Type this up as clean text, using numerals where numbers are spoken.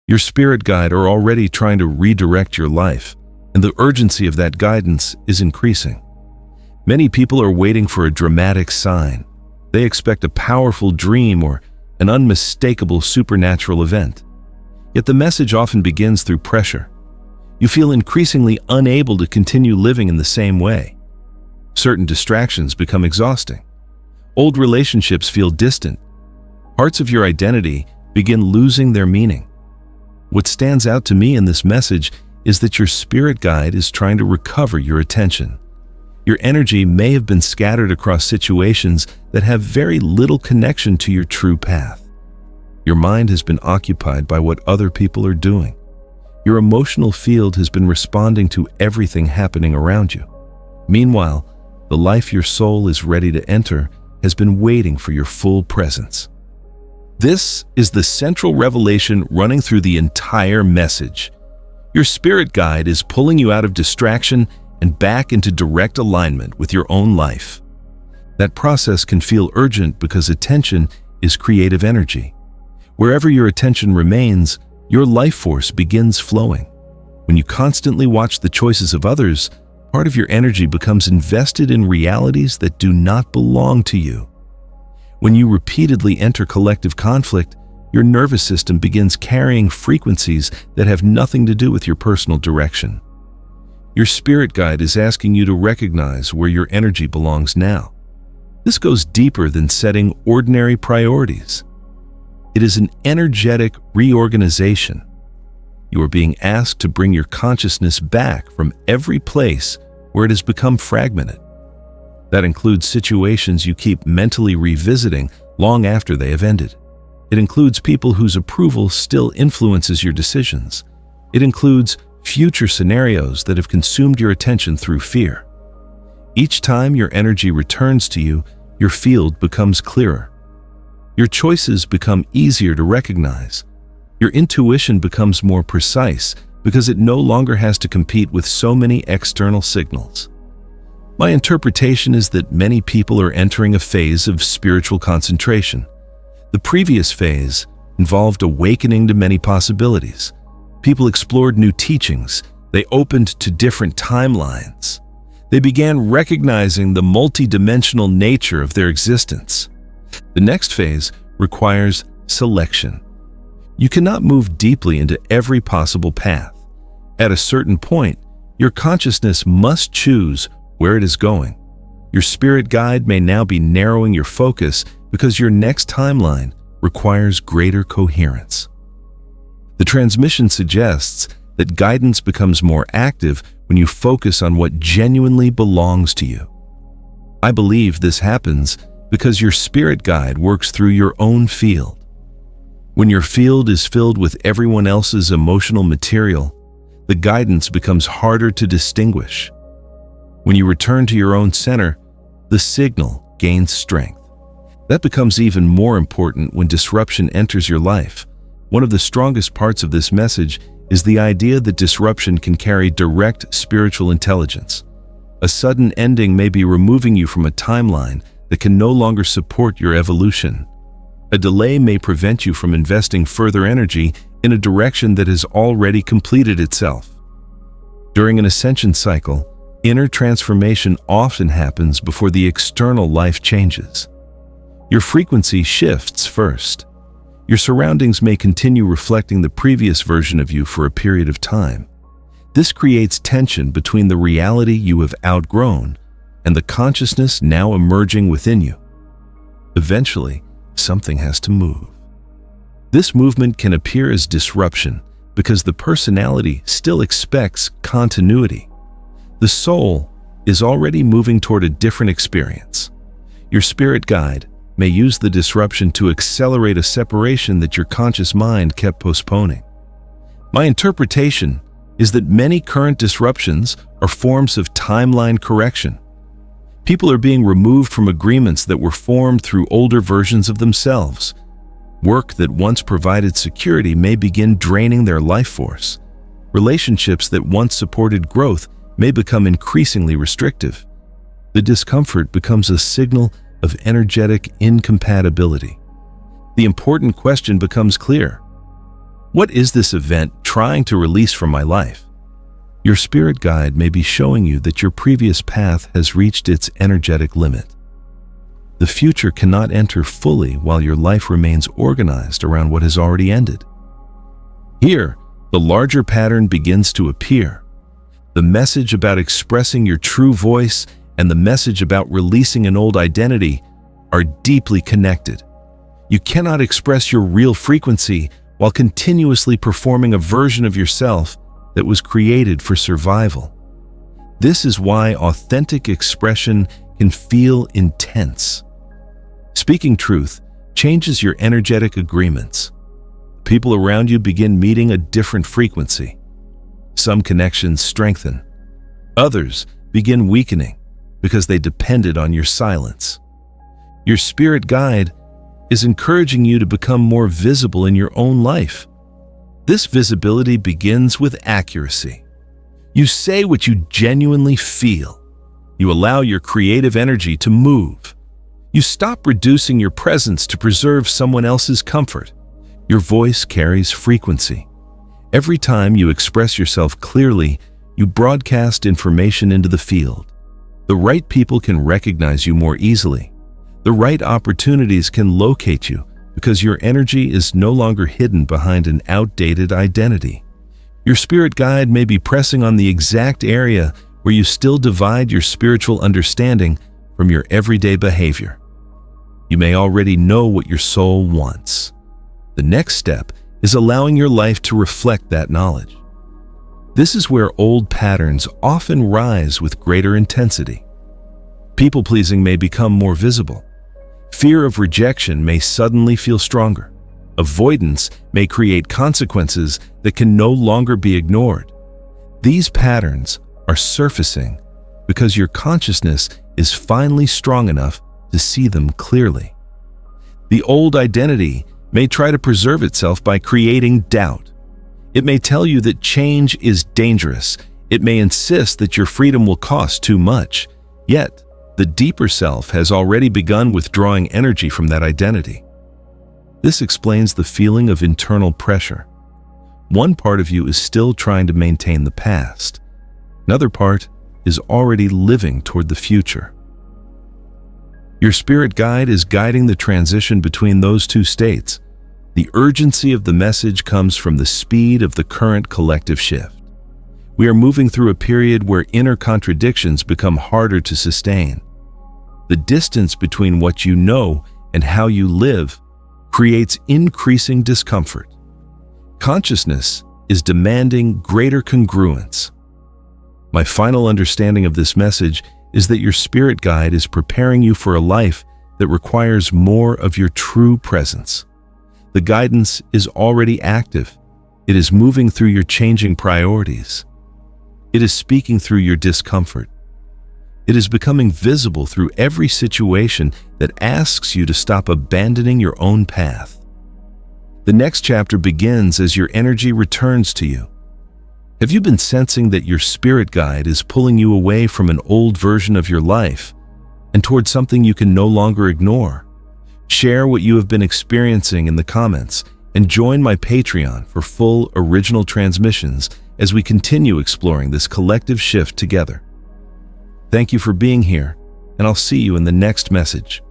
Your spirit guide are already trying to redirect your life, and the urgency of that guidance is increasing. Many people are waiting for a dramatic sign. They expect a powerful dream or an unmistakable supernatural event. Yet the message often begins through pressure. You feel increasingly unable to continue living in the same way. Certain distractions become exhausting. Old relationships feel distant. Parts of your identity begin losing their meaning. What stands out to me in this message is that your spirit guide is trying to recover your attention. Your energy may have been scattered across situations that have very little connection to your true path. Your mind has been occupied by what other people are doing. Your emotional field has been responding to everything happening around you. Meanwhile, the life your soul is ready to enter has been waiting for your full presence. This is the central revelation running through the entire message. Your spirit guide is pulling you out of distraction and back into direct alignment with your own life. That process can feel urgent because attention is creative energy. Wherever your attention remains, your life force begins flowing. When you constantly watch the choices of others, part of your energy becomes invested in realities that do not belong to you. When you repeatedly enter collective conflict, your nervous system begins carrying frequencies that have nothing to do with your personal direction. Your spirit guide is asking you to recognize where your energy belongs now. This goes deeper than setting ordinary priorities. It is an energetic reorganization. You are being asked to bring your consciousness back from every place where it has become fragmented. That includes situations you keep mentally revisiting long after they have ended. It includes people whose approval still influences your decisions. It includes future scenarios that have consumed your attention through fear. Each time your energy returns to you, your field becomes clearer. Your choices become easier to recognize. Your intuition becomes more precise because it no longer has to compete with so many external signals. My interpretation is that many people are entering a phase of spiritual concentration. The previous phase involved awakening to many possibilities. People explored new teachings. They opened to different timelines. They began recognizing the multidimensional nature of their existence. The next phase requires selection. You cannot move deeply into every possible path. At a certain point, your consciousness must choose where it is going. Your spirit guide may now be narrowing your focus because your next timeline requires greater coherence. The transmission suggests that guidance becomes more active when you focus on what genuinely belongs to you. I believe this happens because your spirit guide works through your own field. When your field is filled with everyone else's emotional material, the guidance becomes harder to distinguish. When you return to your own center, the signal gains strength. That becomes even more important when disruption enters your life. One of the strongest parts of this message is the idea that disruption can carry direct spiritual intelligence. A sudden ending may be removing you from a timeline that can no longer support your evolution. A delay may prevent you from investing further energy in a direction that has already completed itself. During an ascension cycle, inner transformation often happens before the external life changes. Your frequency shifts first. Your surroundings may continue reflecting the previous version of you for a period of time. This creates tension between the reality you have outgrown and the consciousness now emerging within you. Eventually, something has to move. This movement can appear as disruption because the personality still expects continuity. The soul is already moving toward a different experience. Your spirit guide may use the disruption to accelerate a separation that your conscious mind kept postponing. My interpretation is that many current disruptions are forms of timeline correction. People are being removed from agreements that were formed through older versions of themselves. Work that once provided security may begin draining their life force. Relationships that once supported growth may become increasingly restrictive. The discomfort becomes a signal of energetic incompatibility. The important question becomes clear. What is this event trying to release from my life? Your spirit guide may be showing you that your previous path has reached its energetic limit. The future cannot enter fully while your life remains organized around what has already ended. Here, the larger pattern begins to appear. The message about expressing your true voice and the message about releasing an old identity are deeply connected. You cannot express your real frequency while continuously performing a version of yourself that was created for survival. This is why authentic expression can feel intense. Speaking truth changes your energetic agreements. People around you begin meeting a different frequency. Some connections strengthen. Others begin weakening because they depended on your silence. Your spirit guide is encouraging you to become more visible in your own life. This visibility begins with accuracy. You say what you genuinely feel. You allow your creative energy to move. You stop reducing your presence to preserve someone else's comfort. Your voice carries frequency. Every time you express yourself clearly, you broadcast information into the field. The right people can recognize you more easily. The right opportunities can locate you because your energy is no longer hidden behind an outdated identity. Your spirit guide may be pressing on the exact area where you still divide your spiritual understanding from your everyday behavior. You may already know what your soul wants. The next step is allowing your life to reflect that knowledge. This is where old patterns often rise with greater intensity. People-pleasing may become more visible. Fear of rejection may suddenly feel stronger. Avoidance may create consequences that can no longer be ignored. These patterns are surfacing because your consciousness is finally strong enough to see them clearly. The old identity may try to preserve itself by creating doubt. It may tell you that change is dangerous. It may insist that your freedom will cost too much. Yet, the deeper self has already begun withdrawing energy from that identity. This explains the feeling of internal pressure. One part of you is still trying to maintain the past. Another part is already living toward the future. Your spirit guide is guiding the transition between those two states. The urgency of the message comes from the speed of the current collective shift. We are moving through a period where inner contradictions become harder to sustain. The distance between what you know and how you live creates increasing discomfort. Consciousness is demanding greater congruence. My final understanding of this message is that your spirit guide is preparing you for a life that requires more of your true presence. The guidance is already active. It is moving through your changing priorities. It is speaking through your discomfort. It is becoming visible through every situation that asks you to stop abandoning your own path. The next chapter begins as your energy returns to you. Have you been sensing that your spirit guide is pulling you away from an old version of your life and towards something you can no longer ignore? Share what you have been experiencing in the comments and join my Patreon for full original transmissions as we continue exploring this collective shift together. Thank you for being here, and I'll see you in the next message.